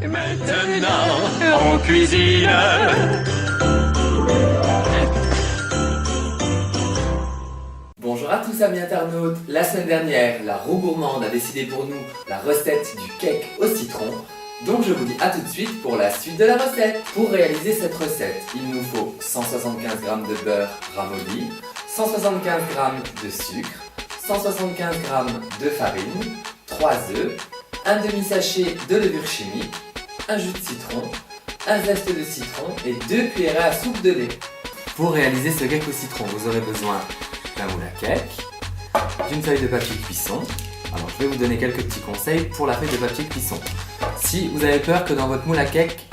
Et maintenant, on cuisine. Bonjour à tous amis internautes, la semaine dernière, la roue gourmande a décidé pour nous la recette du cake au citron. Donc je vous dis à tout de suite pour la suite de la recette. Pour réaliser cette recette, il nous faut 175 g de beurre ramolli, 175 g de sucre, 175 g de farine, 3 œufs, un demi-sachet de levure chimique, un jus de citron, un zeste de citron et 2 cuillerées à soupe de lait. Pour réaliser ce cake au citron, vous aurez besoin d'un moule à cake, d'une feuille de papier cuisson. Alors je vais vous donner quelques petits conseils pour la feuille de papier cuisson. Si vous avez peur que dans votre moule à cake,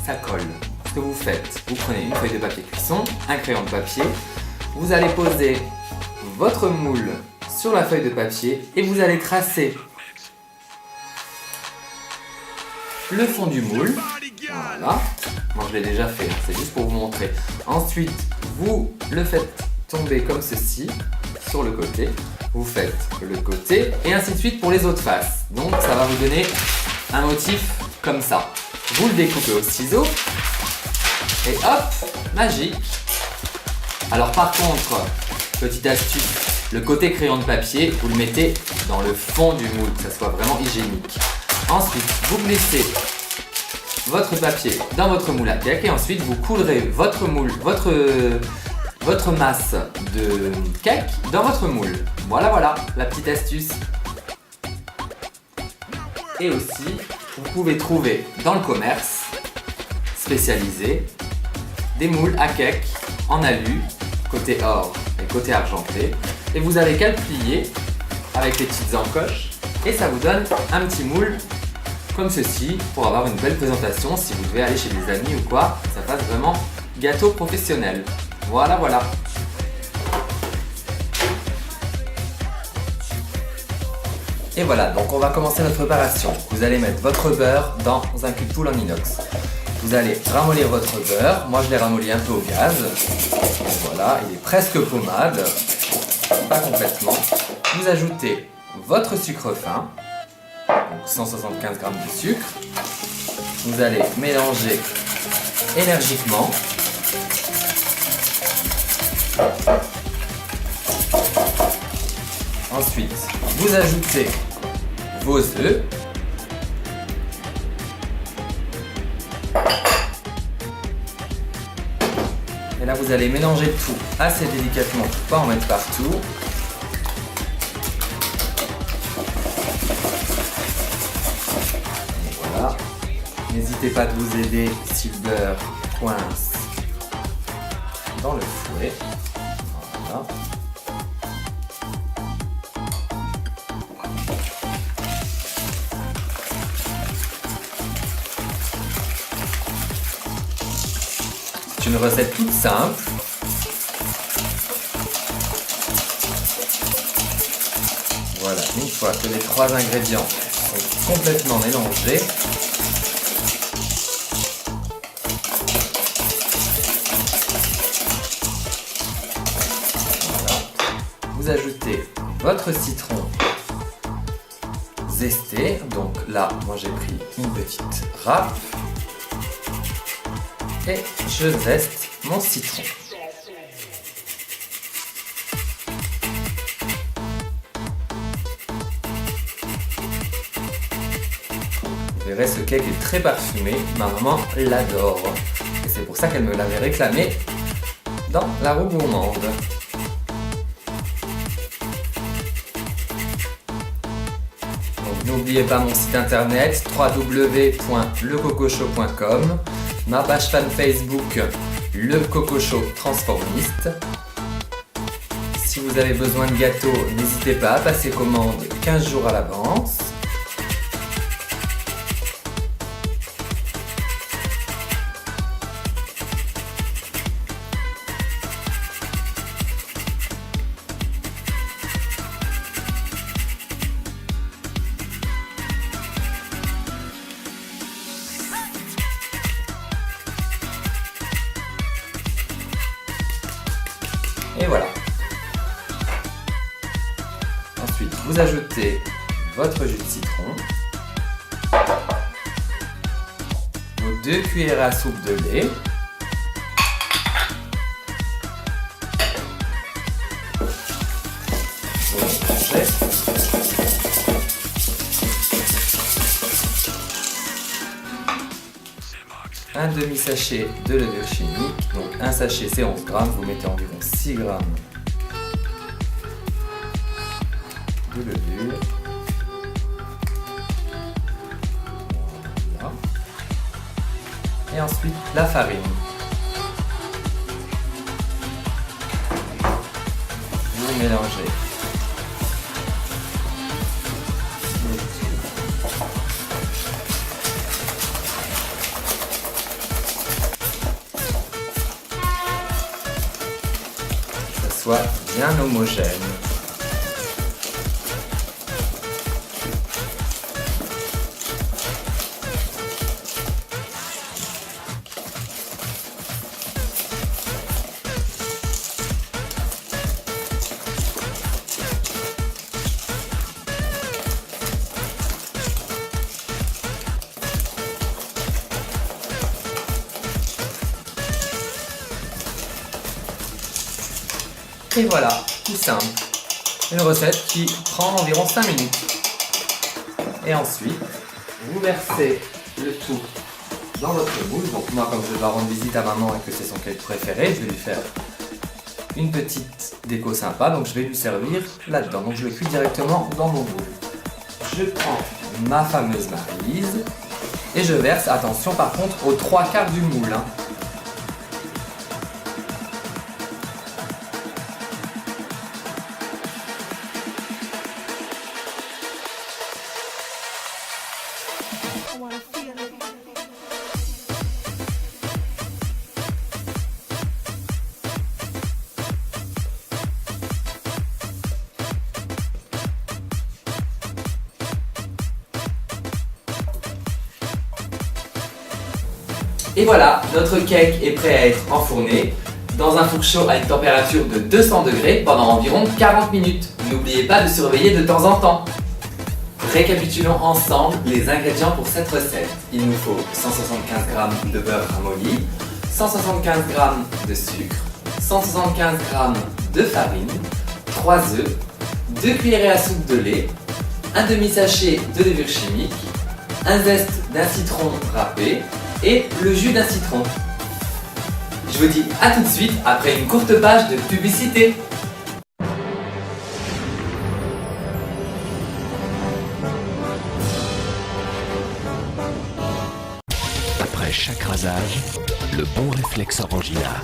ça colle, ce que vous faites, vous prenez une feuille de papier cuisson, un crayon de papier, vous allez poser votre moule sur la feuille de papier et vous allez tracer le fond du moule. Voilà, moi je l'ai déjà fait, c'est juste pour vous montrer. Ensuite, vous le faites tomber comme ceci sur le côté. Vous faites le côté et ainsi de suite pour les autres faces. Donc ça va vous donner un motif comme ça. Vous le découpez au ciseau et hop, magique. Alors par contre, petite astuce, le côté crayon de papier, vous le mettez dans le fond du moule, que ça soit vraiment hygiénique. Ensuite, vous glissez votre papier dans votre moule à cake et ensuite vous coulerez votre moule, votre masse de cake dans votre moule. Voilà, la petite astuce. Et aussi, vous pouvez trouver dans le commerce spécialisé des moules à cake en alu, côté or et côté argenté. Et vous allez qu'à le plier avec les petites encoches et ça vous donne un petit moule comme ceci pour avoir une belle présentation si vous devez aller chez des amis ou quoi. Ça fasse vraiment gâteau professionnel. Voilà. Et voilà, donc on va commencer notre préparation. Vous allez mettre votre beurre dans un cul de poule en inox. Vous allez ramollir votre beurre. Moi je l'ai ramolli un peu au gaz. Voilà, il est presque pommade. Pas complètement. Vous ajoutez votre sucre fin. Donc 175 g de sucre. Vous allez mélanger énergiquement. Ensuite, vous ajoutez vos œufs. Et là, vous allez mélanger tout assez délicatement pour ne pas en mettre partout. Et voilà. N'hésitez pas de vous aider si le beurre coince dans le fouet. Voilà. C'est une recette toute simple. Voilà, une fois que les 3 ingrédients sont complètement mélangés, vous ajoutez votre citron zesté. Donc là, moi j'ai pris une petite râpe. Et je zeste mon citron. Vous verrez, ce cake est très parfumé. Ma maman l'adore. Et c'est pour ça qu'elle me l'avait réclamé dans la roue gourmande. N'oubliez pas mon site internet www.lecococho.com, ma page fan Facebook Le Coco Show Transformiste. Si vous avez besoin de gâteaux, n'hésitez pas à passer commande 15 jours à l'avance. Et voilà. Ensuite, vous ajoutez votre jus de citron. 2 cuillères à soupe de lait. Un demi-sachet de levure chimique, donc un sachet c'est 11 grammes, vous mettez environ 6 grammes de levure. Voilà. Et ensuite la farine. Vous mélangez. Soit bien homogène. Et voilà, tout simple. Une recette qui prend environ 5 minutes. Et ensuite, vous versez le tout dans votre moule. Donc moi, comme je dois rendre visite à maman et que c'est son cake préféré, je vais lui faire une petite déco sympa. Donc je vais lui servir là-dedans. Donc je le cuis directement dans mon moule. Je prends ma fameuse maryse et je verse, attention par contre, aux 3/4 du moule. Et voilà, notre cake est prêt à être enfourné dans un four chaud à une température de 200 degrés pendant environ 40 minutes. N'oubliez pas de surveiller de temps en temps. Récapitulons ensemble les ingrédients pour cette recette. Il nous faut 175 g de beurre ramolli, 175 g de sucre, 175 g de farine, 3 œufs, 2 cuillerées à soupe de lait, un demi-sachet de levure chimique, un zeste d'un citron râpé et le jus d'un citron. Je vous dis à tout de suite après une courte page de publicité. Après chaque rasage, le bon réflexe Orangina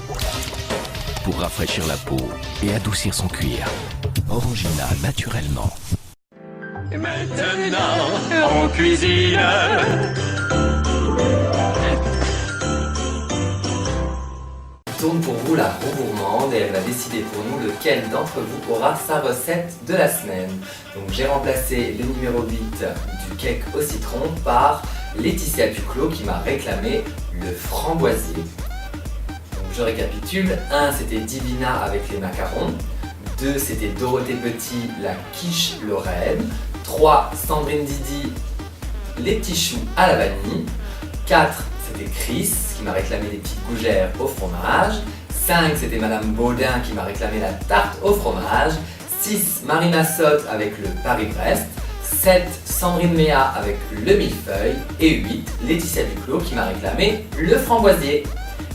pour rafraîchir la peau et adoucir son cuir. Orangina naturellement. Et maintenant, on cuisine. Tourne pour vous la roue gourmande et elle va décider pour nous lequel d'entre vous aura sa recette de la semaine. Donc j'ai remplacé le numéro 8 du cake au citron par Laetitia Duclos qui m'a réclamé le framboisier. Donc je récapitule, 1 c'était Divina avec les macarons, 2 c'était Dorothée Petit, la quiche Lorraine, 3 Sandrine Didi, les petits choux à la vanille, 4 c'était Chris qui m'a réclamé les petites gougères au fromage, 5 c'était Madame Baudin qui m'a réclamé la tarte au fromage, 6 Marina Sotte avec le Paris-Brest, 7 Sandrine Méa avec le millefeuille et 8 Laetitia Duclos qui m'a réclamé le framboisier.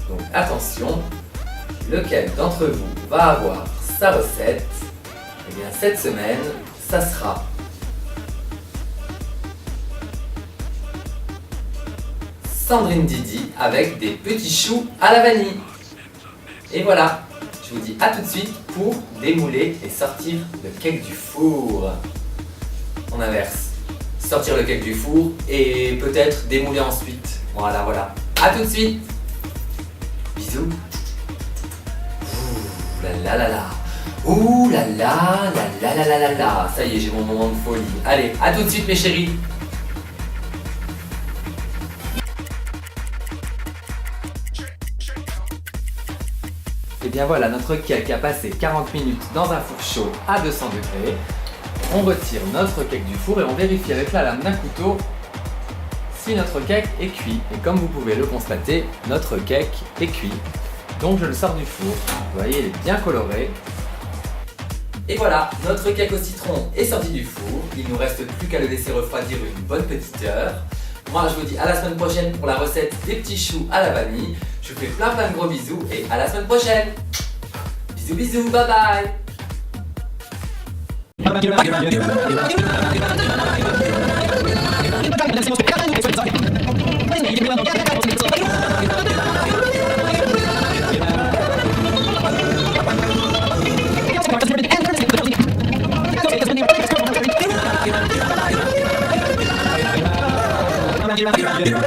Donc attention, lequel d'entre vous va avoir sa recette? Eh bien cette semaine, ça sera Sandrine Didi avec des petits choux à la vanille. Et voilà, je vous dis à tout de suite pour démouler et sortir le cake du four. On inverse, sortir le cake du four et peut-être démouler ensuite. Voilà, voilà. À tout de suite. Bisous. Ouh là là là là. Ouh là là là là là là là là. Ça y est, j'ai mon moment de folie. Allez, à tout de suite mes chéris. Et bien voilà, notre cake a passé 40 minutes dans un four chaud à 200 degrés. On retire notre cake du four et on vérifie avec la lame d'un couteau si notre cake est cuit. Et comme vous pouvez le constater, notre cake est cuit. Donc je le sors du four. Vous voyez, il est bien coloré. Et voilà, notre cake au citron est sorti du four. Il nous reste plus qu'à le laisser refroidir une bonne petite heure. Moi je vous dis à la semaine prochaine pour la recette des petits choux à la vanille. Je vous fais plein de gros bisous et à la semaine prochaine. Bisous bisous, bye bye. Yeah.